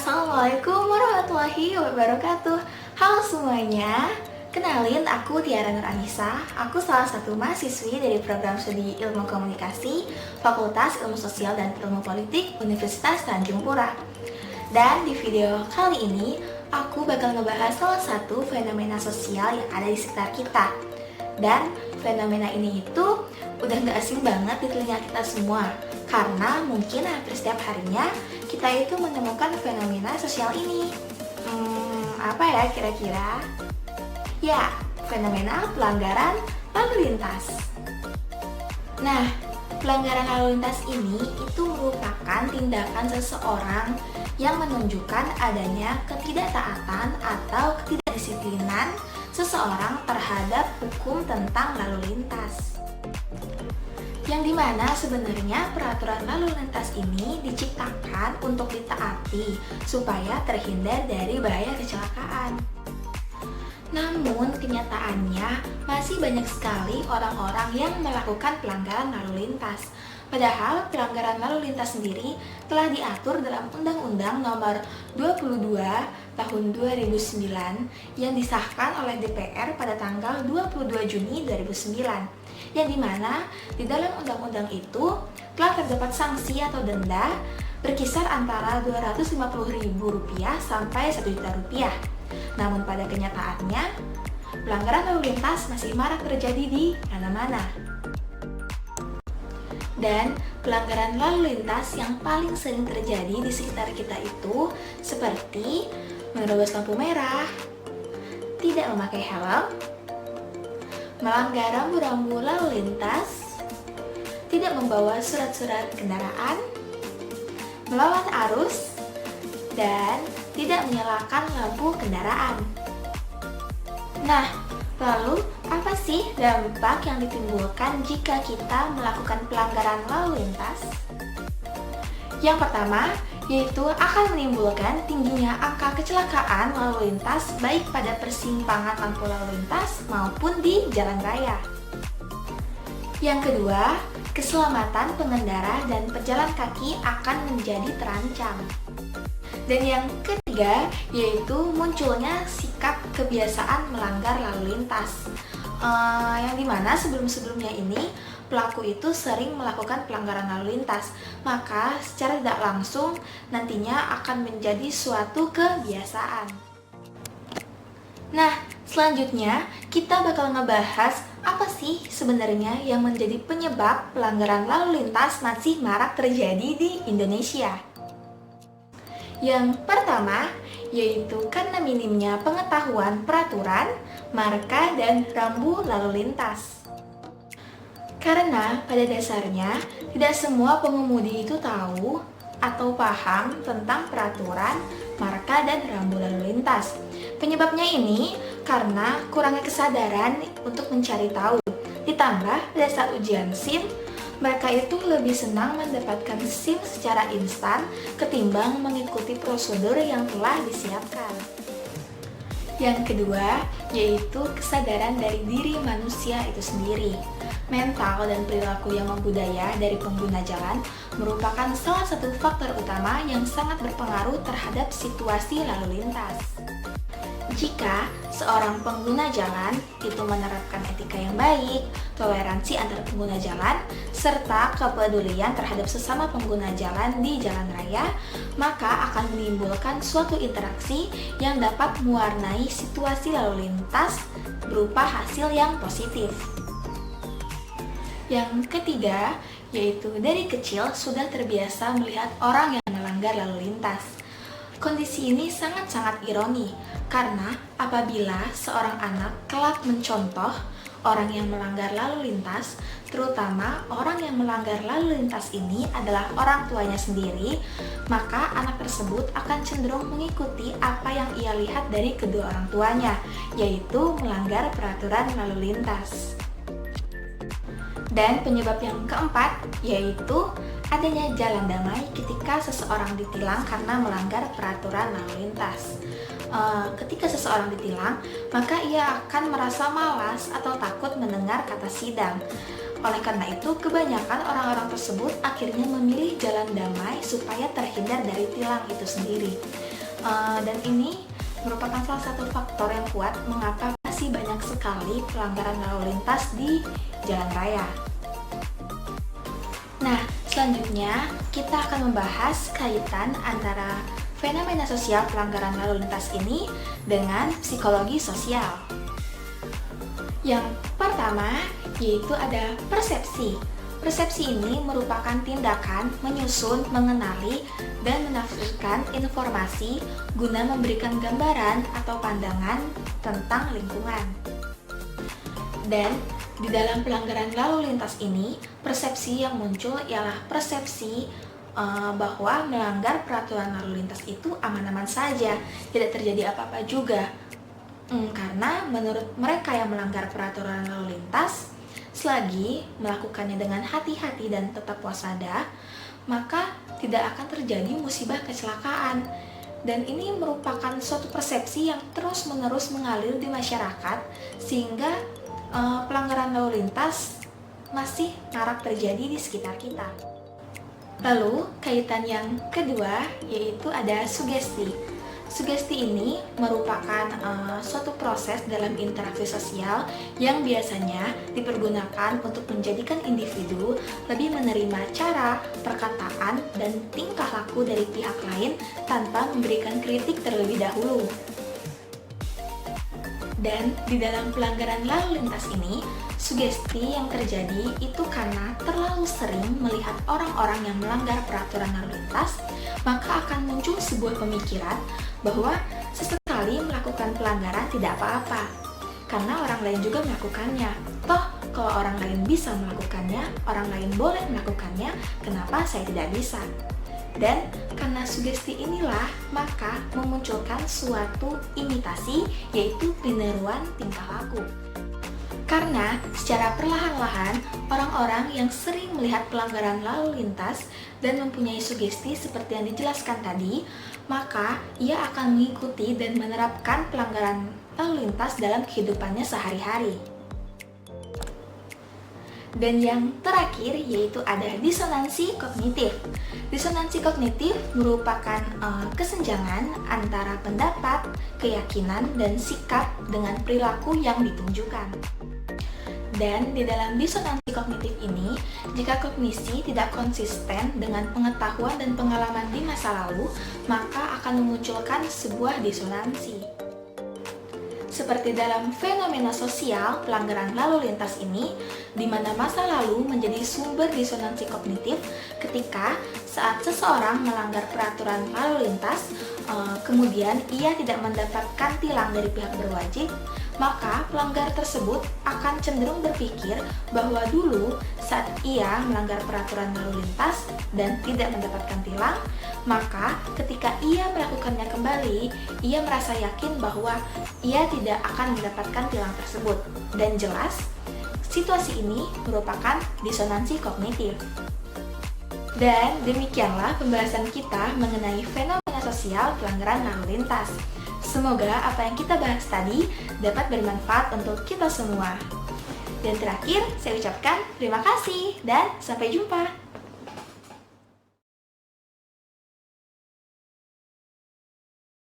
Assalamualaikum warahmatullahi wabarakatuh. Halo semuanya, kenalin aku Tiara Nur Anissa. Aku salah satu mahasiswi dari program studi Ilmu Komunikasi Fakultas Ilmu Sosial dan Ilmu Politik Universitas Tanjung Pura. Dan di video kali ini, aku bakal ngebahas salah satu fenomena sosial yang ada di sekitar kita. Dan fenomena ini itu udah gak asing banget di telinga kita semua, karena mungkin hampir setiap harinya kita itu menemukan fenomena sosial ini. Apa ya kira-kira? Ya, fenomena pelanggaran lalu lintas. Nah, pelanggaran lalu lintas ini itu merupakan tindakan seseorang yang menunjukkan adanya ketidaktaatan atau ketidakdisiplinan seseorang terhadap hukum tentang lalu lintas. Yang dimana sebenarnya peraturan lalu lintas ini diciptakan untuk ditaati supaya terhindar dari bahaya kecelakaan. Namun kenyataannya masih banyak sekali orang-orang yang melakukan pelanggaran lalu lintas. Padahal pelanggaran lalu lintas sendiri telah diatur dalam Undang-Undang Nomor 22 Tahun 2009 yang disahkan oleh DPR pada tanggal 22 Juni 2009. Yang dimana di dalam undang-undang itu telah terdapat sanksi atau denda berkisar antara Rp250.000 sampai Rp1 juta. Namun pada kenyataannya, pelanggaran lalu lintas masih marak terjadi di mana-mana. Dan pelanggaran lalu lintas yang paling sering terjadi di sekitar kita itu seperti menerobos lampu merah, tidak memakai helm, melanggar rambu-rambu lalu lintas, tidak membawa surat-surat kendaraan, melawan arus, dan tidak menyalakan lampu kendaraan. Nah, lalu apa sih dampak yang ditimbulkan jika kita melakukan pelanggaran lalu lintas? Yang pertama, yaitu akan menimbulkan tingginya angka kecelakaan lalu lintas baik pada persimpangan lampu lalu lintas maupun di jalan raya. Yang kedua, keselamatan pengendara dan pejalan kaki akan menjadi terancam. Dan yang ketiga, yaitu munculnya sikap kebiasaan melanggar lalu lintas. Yang dimana sebelum-sebelumnya ini pelaku itu sering melakukan pelanggaran lalu lintas, maka secara tidak langsung nantinya akan menjadi suatu kebiasaan. Nah, selanjutnya kita bakal ngebahas apa sih sebenarnya yang menjadi penyebab pelanggaran lalu lintas masih marak terjadi di Indonesia. Yang pertama, yaitu karena minimnya pengetahuan peraturan, marka, dan rambu lalu lintas. Karena pada dasarnya tidak semua pengemudi itu tahu atau paham tentang peraturan, marka, dan rambu lalu lintas. Penyebabnya ini karena kurangnya kesadaran untuk mencari tahu. Ditambah pada saat ujian SIM, mereka itu lebih senang mendapatkan SIM secara instan ketimbang mengikuti prosedur yang telah disiapkan. Yang kedua, yaitu kesadaran dari diri manusia itu sendiri. Mental dan perilaku yang membudaya dari pengguna jalan merupakan salah satu faktor utama yang sangat berpengaruh terhadap situasi lalu lintas. Jika seorang pengguna jalan itu menerapkan etika yang baik, toleransi antar pengguna jalan, serta kepedulian terhadap sesama pengguna jalan di jalan raya, maka akan menimbulkan suatu interaksi yang dapat mewarnai situasi lalu lintas berupa hasil yang positif. Yang ketiga, yaitu dari kecil sudah terbiasa melihat orang yang melanggar lalu lintas. Kondisi ini sangat-sangat ironi, karena apabila seorang anak kelak mencontoh orang yang melanggar lalu lintas, terutama orang yang melanggar lalu lintas ini adalah orang tuanya sendiri, maka anak tersebut akan cenderung mengikuti apa yang ia lihat dari kedua orang tuanya, yaitu melanggar peraturan lalu lintas. Dan penyebab yang keempat, yaitu adanya jalan damai ketika seseorang ditilang karena melanggar peraturan lalu lintas. Ketika seseorang ditilang, maka ia akan merasa malas atau takut mendengar kata sidang. Oleh karena itu, kebanyakan orang-orang tersebut akhirnya memilih jalan damai supaya terhindar dari tilang itu sendiri. Dan ini merupakan salah satu faktor yang kuat mengapa masih banyak sekali pelanggaran lalu lintas di jalan raya. Nah, selanjutnya kita akan membahas kaitan antara fenomena sosial pelanggaran lalu lintas ini dengan psikologi sosial. Yang pertama yaitu ada persepsi. Persepsi ini merupakan tindakan menyusun, mengenali, dan menafsirkan informasi guna memberikan gambaran atau pandangan tentang lingkungan. Dan di dalam pelanggaran lalu lintas ini, persepsi yang muncul ialah persepsi bahwa melanggar peraturan lalu lintas itu aman-aman saja, tidak terjadi apa-apa juga. Karena menurut mereka yang melanggar peraturan lalu lintas, selagi melakukannya dengan hati-hati dan tetap waspada, maka tidak akan terjadi musibah kecelakaan. Dan ini merupakan suatu persepsi yang terus-menerus mengalir di masyarakat, sehingga pelanggaran lalu lintas masih marak terjadi di sekitar kita. Lalu, kaitan yang kedua yaitu ada sugesti. Sugesti ini merupakan suatu proses dalam interaksi sosial yang biasanya dipergunakan untuk menjadikan individu lebih menerima cara, perkataan, dan tingkah laku dari pihak lain tanpa memberikan kritik terlebih dahulu. Dan di dalam pelanggaran lalu lintas ini, sugesti yang terjadi itu karena terlalu sering melihat orang-orang yang melanggar peraturan lalu lintas, maka akan muncul sebuah pemikiran bahwa sesekali melakukan pelanggaran tidak apa-apa, karena orang lain juga melakukannya. Toh, kalau orang lain bisa melakukannya, orang lain boleh melakukannya, kenapa saya tidak bisa? Dan karena sugesti inilah, maka memunculkan suatu imitasi, yaitu peniruan tingkah laku. Karena secara perlahan-lahan, orang-orang yang sering melihat pelanggaran lalu lintas dan mempunyai sugesti seperti yang dijelaskan tadi, maka ia akan mengikuti dan menerapkan pelanggaran lalu lintas dalam kehidupannya sehari-hari. Dan yang terakhir yaitu ada disonansi kognitif. Disonansi kognitif merupakan kesenjangan antara pendapat, keyakinan, dan sikap dengan perilaku yang ditunjukkan. Dan di dalam disonansi kognitif ini, jika kognisi tidak konsisten dengan pengetahuan dan pengalaman di masa lalu, maka akan memunculkan sebuah disonansi. Seperti dalam fenomena sosial pelanggaran lalu lintas ini, di mana masa lalu menjadi sumber disonansi kognitif ketika saat seseorang melanggar peraturan lalu lintas, kemudian ia tidak mendapatkan tilang dari pihak berwajib, maka pelanggar tersebut akan cenderung berpikir bahwa dulu saat ia melanggar peraturan lalu lintas dan tidak mendapatkan tilang, maka ketika ia melakukannya kembali, ia merasa yakin bahwa ia tidak akan mendapatkan tilang tersebut. Dan jelas, situasi ini merupakan disonansi kognitif. Dan demikianlah pembahasan kita mengenai fenomena sosial pelanggaran lalu lintas. Semoga apa yang kita bahas tadi dapat bermanfaat untuk kita semua. Dan terakhir, saya ucapkan terima kasih dan sampai jumpa.